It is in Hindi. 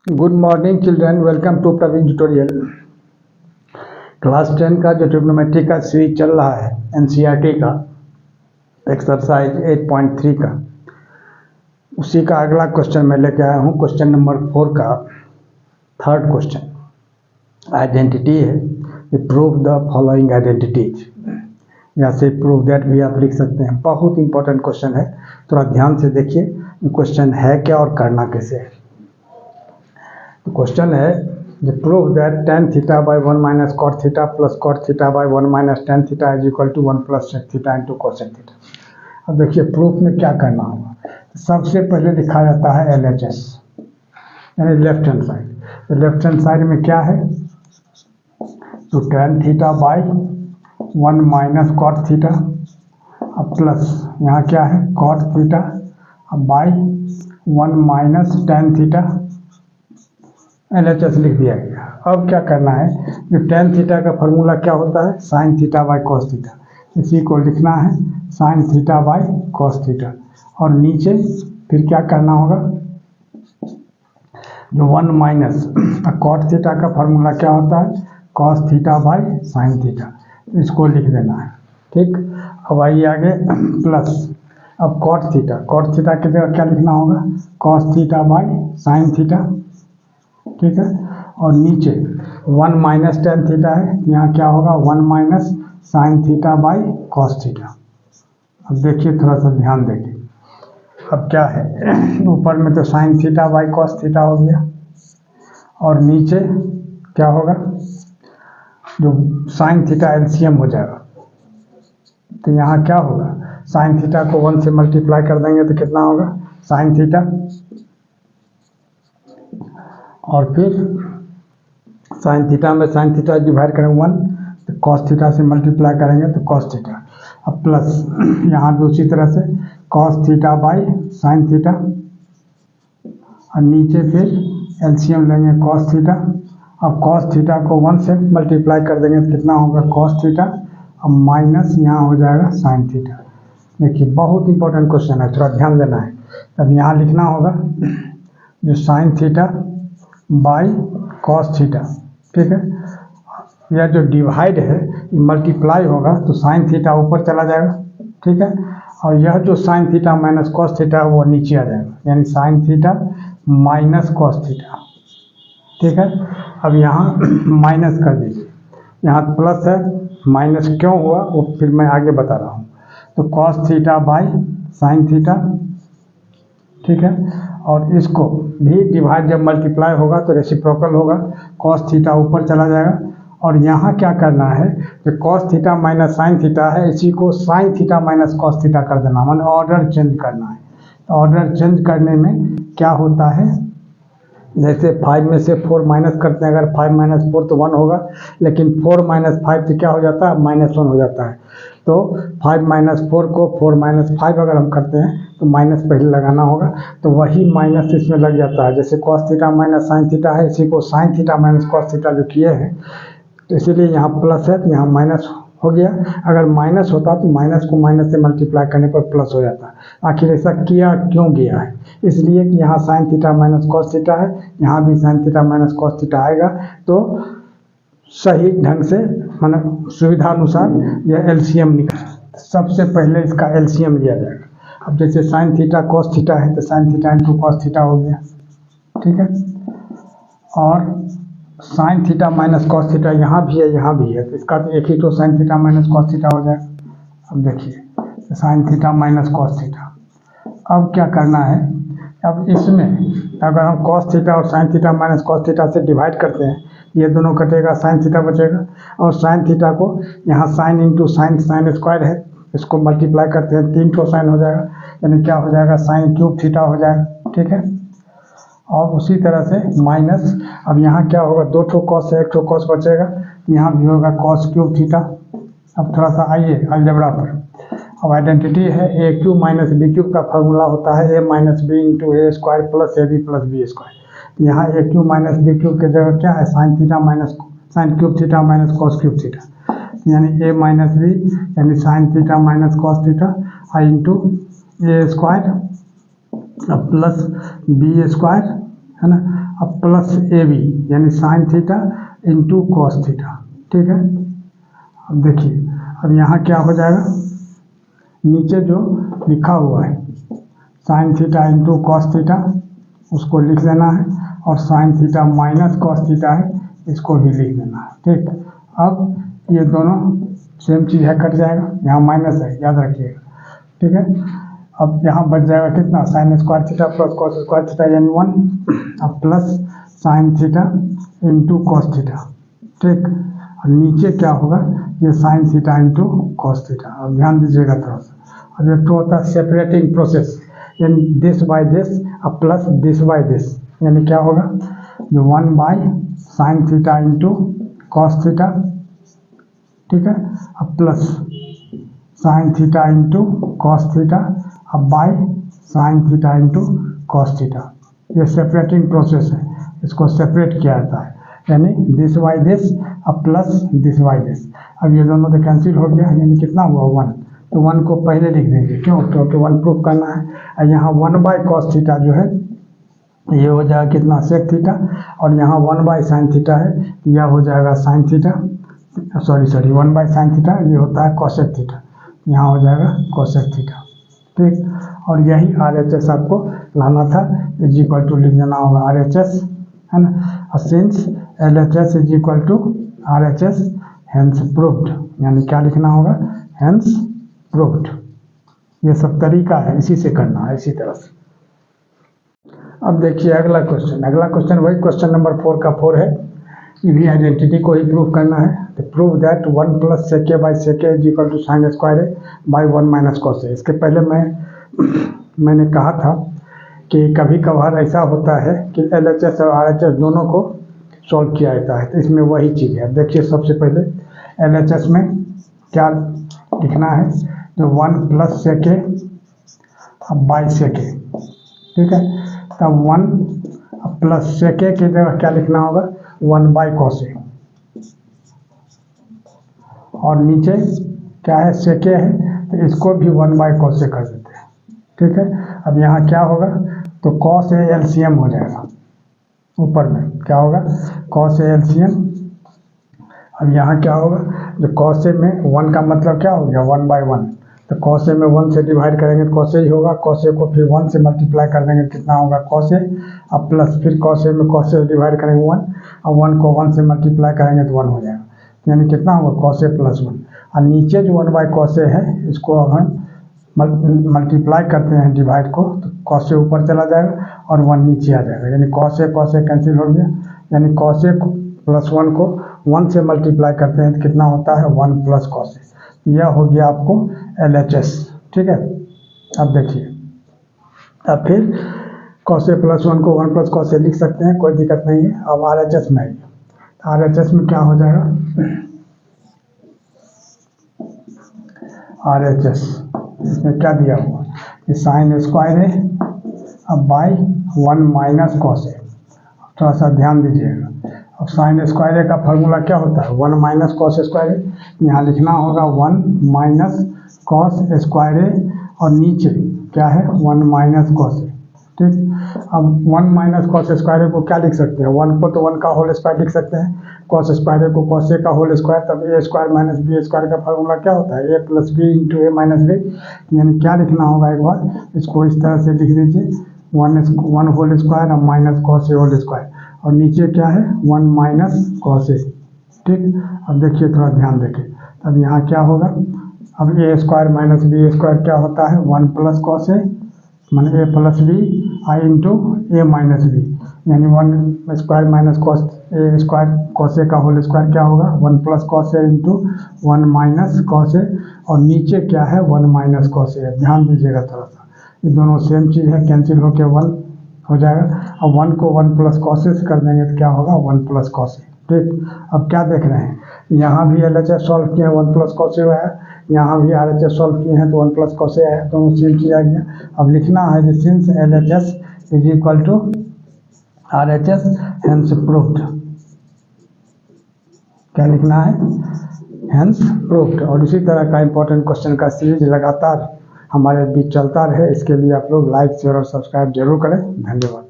Good morning children, welcome to Praveen tutorial. Class 10 का जो ट्रिग्नोमेट्री का सीरीज चल रहा है एनसीईआरटी का एक्सरसाइज 8.3 का, उसी का अगला क्वेश्चन मैं लेके आया हूँ। क्वेश्चन नंबर 4 का थर्ड क्वेश्चन आइडेंटिटी है। प्रूव द फॉलोइंग आइडेंटिटीज, या से प्रूव दैट भी आप लिख सकते हैं। बहुत इंपॉर्टेंट क्वेश्चन है, थोड़ा ध्यान से देखिए क्वेश्चन है क्या और करना कैसे है। क्वेश्चन है the prove that tan theta by 1 minus cot theta plus cot theta by 1 minus tan theta is equal to 1 plus sec theta into cosec theta. अब देखिए प्रूफ में क्या करना होगा। सबसे पहले लिखा जाता है LHS यानी लेफ्ट हैंड साइड। तो लेफ्ट हैंड साइड में क्या है, तो tan theta by 1 minus cot theta अब प्लस यहाँ क्या है कॉट थीटा अब by 1 minus tan theta LHS लिख दिया गया। अब क्या करना है, जो tan थीटा का फॉर्मूला क्या होता है sine theta by cos theta, इसी को लिखना है sine theta by cos theta. और नीचे फिर क्या करना होगा, जो 1 माइनस कॉट थीटा का फॉर्मूला क्या होता है cos theta by sine theta, इसको लिख देना है। ठीक, अब आइए आगे प्लस अब कॉट थीटा की जगह क्या लिखना होगा cos theta by sine theta. ठीक है, और नीचे 1 माइनस tan थीटा है, यहाँ क्या होगा 1 minus sine theta by cos theta. अब देखिए थोड़ा सा ध्यान देंगे। अब क्या है ऊपर में तो sine theta by cos theta हो गया, और नीचे क्या होगा जो साइन थीटा एलसीएम हो जाएगा। तो यहाँ क्या होगा साइन थीटा को 1 से मल्टीप्लाई कर देंगे तो कितना होगा साइन थीटा, और फिर साइन थीटा में साइन थीटा डिवाइड करेंगे 1, तो कॉस थीटा से मल्टीप्लाई करेंगे तो कॉस थीटा। अब प्लस यहाँ दूसरी तरह से cos theta by sine theta, और नीचे फिर एलसीएम लेंगे कॉस थीटा। अब कॉस थीटा को 1 से मल्टीप्लाई कर देंगे तो कितना होगा कॉस थीटा, अब माइनस यहाँ हो जाएगा साइन थीटा। देखिए बहुत इंपॉर्टेंट क्वेश्चन है, थोड़ा ध्यान देना है। तब यहाँ लिखना होगा जो sine theta by cos theta. ठीक है, यह जो डिवाइड है ये मल्टीप्लाई होगा तो साइन थीटा ऊपर चला जाएगा। ठीक है, और यह जो sign theta minus cos theta वो नीचे आ जाएगा, यानी sine theta minus cos theta. ठीक है, अब यहाँ माइनस कर दीजिए, यहाँ प्लस है माइनस क्यों हुआ वो फिर मैं आगे बता रहा हूँ। तो cos theta by sine theta. ठीक है, और इसको भी डिवाइड जब मल्टीप्लाई होगा तो रेसिप्रोकल होगा, कॉस थीटा ऊपर चला जाएगा। और यहाँ क्या करना है, जो cos theta minus sine theta है इसी को sign theta minus cos theta कर देना, माने ऑर्डर चेंज करना है। तो ऑर्डर चेंज करने में क्या होता है, जैसे 5 में से 4 माइनस करते हैं, अगर 5 माइनस 4 तो 1 होगा, लेकिन 4 माइनस 5 तो क्या हो जाता है -1 हो जाता है। तो 5 माइनस 4 को 4 माइनस 5 अगर हम करते हैं तो माइनस पहले लगाना होगा, तो वही माइनस इसमें लग जाता है। जैसे cos theta minus sine theta है, इसी को sign theta minus cos theta जो किए हैं, तो इसीलिए यहाँ प्लस है तो यहाँ माइनस हो गया। अगर माइनस होता तो माइनस को माइनस से मल्टीप्लाई करने पर प्लस हो जाता। आखिर ऐसा किया क्यों गया है, इसलिए कि यहाँ sign theta minus cos theta है, यहाँ भी sign theta minus cos theta आएगा, तो सही ढंग से मतलब सुविधा अनुसार यह एलसीएम निकल। सबसे पहले इसका एलसीएम लिया जाएगा। अब जैसे साइन थीटा कॉस थीटा है तो sign theta into cos theta हो गया। ठीक है, और sign theta minus cos theta यहाँ भी है यहाँ भी है, तो इसका तो एक ही तो sign theta minus cos theta हो जाएगा। अब देखिए sign theta minus cos theta. अब क्या करना है, अब इसमें अगर हम कॉस थीटा और sign theta minus cos theta से डिवाइड करते हैं, ये दोनों कटेगा साइन थीटा बचेगा, और साइन थीटा को यहाँ sine into sine sine square है, इसको मल्टीप्लाई करते हैं 3 ठो साइन हो जाएगा, यानी क्या हो जाएगा साइन क्यूब थीटा हो जाएगा। ठीक है, और उसी तरह से माइनस, अब यहाँ क्या होगा 2 ठो कॉस है 1 ठो कॉस बचेगा, यहाँ भी होगा कॉस क्यूब थीटा। अब थोड़ा सा आइए अलजेब्रा पर। अब आइडेंटिटी है A cube minus B cube का फॉर्मूला होता है A minus B into A square plus A B plus B square. यहाँ A cube minus B cube की जगह क्या है sine theta minus sine cube theta minus cos cube theta, यानी ए माइनस बी यानी sine theta minus cos theta आई into A square plus B square है ना, अब प्लस ए बी यानी sine theta into cos theta, ठीक है। अब देखिए, अब यहाँ क्या हो जाएगा, नीचे जो लिखा हुआ है sine theta into cos theta उसको लिख देना है, और sign theta minus cos theta है इसको भी लिख देना है, ठीक। अब ये दोनों सेम चीज़ है, कट जाएगा, यहाँ माइनस है याद रखिएगा, ठीक है। अब यहाँ बच जाएगा कितना, sine square theta plus cos square theta यानी 1, अब plus sine theta into cos theta, ठीक। और नीचे क्या होगा, ये sign theta into cos theta. अब ध्यान दीजिएगा थोड़ा सा, अब एक तो होता है सेपरेटिंग प्रोसेस, यानी दिस बाय दिस अब प्लस दिस बाय दिस, यानी क्या होगा, जो 1 by sine theta into cos theta, ठीक है। अब plus sine theta into cos theta, अब by sine theta into cos theta. ये सेपरेटिंग प्रोसेस है, इसको सेपरेट किया जाता है, यानी दिस बाय दिस अब प्लस दिस बाय दिस। अब ये दोनों तो कैंसिल हो गया, यानी कितना हुआ 1, तो 1 को पहले लिख देंगे, क्यों, क्योंकि 1 प्रूफ करना है। और यहाँ 1 बाय कॉस थीटा जो है ये हो जाएगा कितना, सेक थीटा, और यहाँ 1 बाय साइन थीटा है, यह हो जाएगा sine theta, sorry 1 by sine theta ये होता है कॉसेक थीटा, यहाँ हो जाएगा कॉसेक थीटा, ठीक। और यही RHS आपको लाना था, इज इक्वल टू लिख देना होगा RHS, है ना। और since LHS is equal to RHS hence proved, यानी क्या लिखना होगा, हेंस प्रूव्ड। ये सब तरीका है, इसी से करना है, इसी तरह से। अब देखिए अगला क्वेश्चन वही क्वेश्चन नंबर 4 का 4 है, इसी आइडेंटिटी को ही प्रूव करना है। तो prove that 1 plus sec A by sec A is equal to sine square A by 1 minus cos A. इसके पहले मैंने कहा था कि कभी कभार ऐसा होता है कि LHS और RHS दोनों को सॉल्व किया जाता है, तो इसमें वही चीज़ है। देखिए सबसे पहले LHS में क्या लिखना है, तो 1 प्लस सेक ए अब बाई सेक ए, ठीक है। तब 1 प्लस सेक ए की जगह क्या लिखना होगा, 1 बाई कॉस ए, और नीचे क्या है, सेक ए है, तो इसको भी 1 बाई कॉस ए कर देते हैं, ठीक है। अब यहाँ क्या होगा, तो कॉस ए LCM हो जाएगा, ऊपर में क्या होगा, कॉस ए LCM। अब यहाँ क्या होगा, जो कॉस ए में 1 का मतलब क्या हो गया, 1 बाई 1, तो कॉस ए में 1 से डिवाइड करेंगे तो कॉस ए ही होगा, कॉस ए को फिर 1 से मल्टीप्लाई कर देंगे कितना होगा कॉस ए, अब प्लस फिर कॉस ए में कॉस ए डिवाइड करेंगे 1, और 1 को 1 से मल्टीप्लाई करेंगे तो 1 हो जाएगा, यानी कितना होगा कॉस ए प्लस 1। और नीचे जो 1 बाई कॉस ए है इसको अब हम मल्टीप्लाई करते हैं डिवाइड को, तो कॉस ए ऊपर चला जाएगा और 1 नीचे आ जाएगा, यानी कॉस ए कैंसिल हो गया, यानी कॉस ए प्लस 1 को 1 से मल्टीप्लाई करते हैं तो कितना होता है 1 प्लस कॉस ए। यह हो गया आपको LHS, ठीक है। अब देखिए, अब फिर कॉस ए प्लस 1 को 1 प्लस कॉस ए लिख सकते हैं, कोई दिक्कत नहीं है। अब RHS में आइए, RHS में क्या हो जाएगा, RHS इसमें क्या दिया हुआ है, साइन स्क्वायर है अब बाई 1 माइनस कॉस ए। थोड़ा सा ध्यान दीजिएगा, अब साइन स्क्वायर ए का फॉर्मूला क्या होता है, 1 माइनस कॉस स्क्वायर ए, यहाँ लिखना होगा 1 माइनस कॉस स्क्वायर ए, और नीचे क्या है 1 माइनस कॉस ए, ठीक। अब 1 माइनस कॉस स्क्वायर ए को क्या लिख सकते हैं, 1 को तो 1 का होल स्क्वायर लिख सकते हैं, कॉस स्क्वायर ए को कॉस ए का होल स्क्वायर, तब ए स्क्वायर माइनस बी स्क्वायर का फॉर्मूला क्या होता है, ए plus B into A minus B. यानी क्या लिखना होगा, एक बार इसको इस तरह से लिख दीजिए, 1 होल स्क्वायर और माइनस कॉस ए होल स्क्वायर, और नीचे क्या है 1 माइनस कॉस ए, ठीक। अब देखिए थोड़ा ध्यान देखें, अब यहाँ क्या होगा, अब A square minus B square क्या होता है 1 प्लस कॉस ए, माने ए प्लस बी आई इंटू ए माइनस बी, यानी 1 square minus cos A square cos A का होल स्क्वायर क्या होगा 1 plus cos A into 1 minus cos A, और नीचे क्या है 1 माइनस कॉस ए। ध्यान दीजिएगा थोड़ा सा, ये दोनों सेम चीज़ है, कैंसिल होकर 1 हो जाएगा। अब 1 को 1 प्लस कॉस ए से कर देंगे तो क्या होगा 1 प्लस कॉस ए, ठीक। अब क्या देख रहे हैं, यहाँ भी LHS सॉल्व किए हैं 1 प्लस कॉस ए आया, यहाँ भी RHS सॉल्व किए हैं तो 1 प्लस कॉस ए आया, दोनों सेम चीज़ आ गया। अब लिखना है कि since LHS is equal to RHS hence proved, क्या लिखना है, हेंस प्रूव्ड। और इसी तरह का इंपॉर्टेंट क्वेश्चन का सीरीज लगातार हमारे बीच चलता रहे, इसके लिए आप लोग लाइक शेयर और सब्सक्राइब जरूर करें। धन्यवाद।